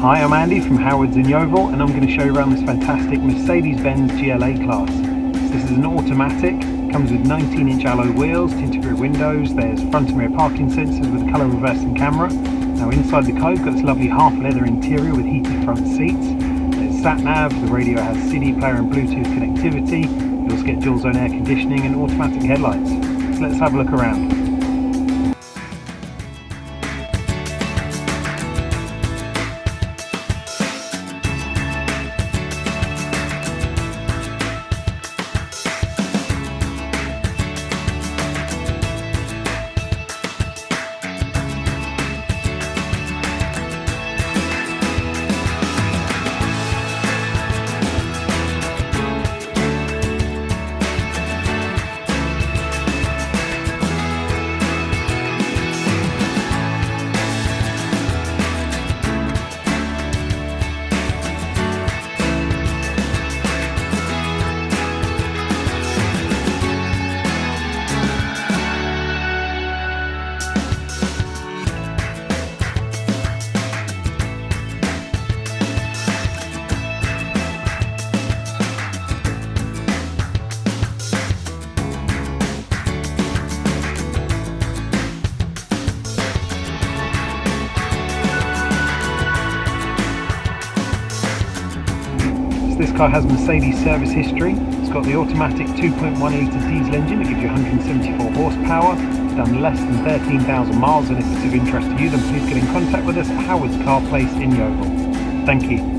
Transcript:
Hi, I'm Andy from Howard's in Yeovil, and I'm going to show you around this fantastic Mercedes-Benz GLA class. This is an automatic, comes with 19-inch alloy wheels, tinted rear windows, there's front and rear parking sensors with a colour reversing camera. Now inside the car you've got this lovely half leather interior with heated front seats. There's sat-nav, the radio has CD player and Bluetooth connectivity. You also get dual zone air conditioning and automatic headlights. So let's have a look around. This car has Mercedes service history. It's got the automatic 2.1 litre diesel engine that gives you 174 horsepower. It's done less than 13,000 miles, and if it's of interest to you then please get in contact with us at Howard's Car Place in Yeovil. Thank you.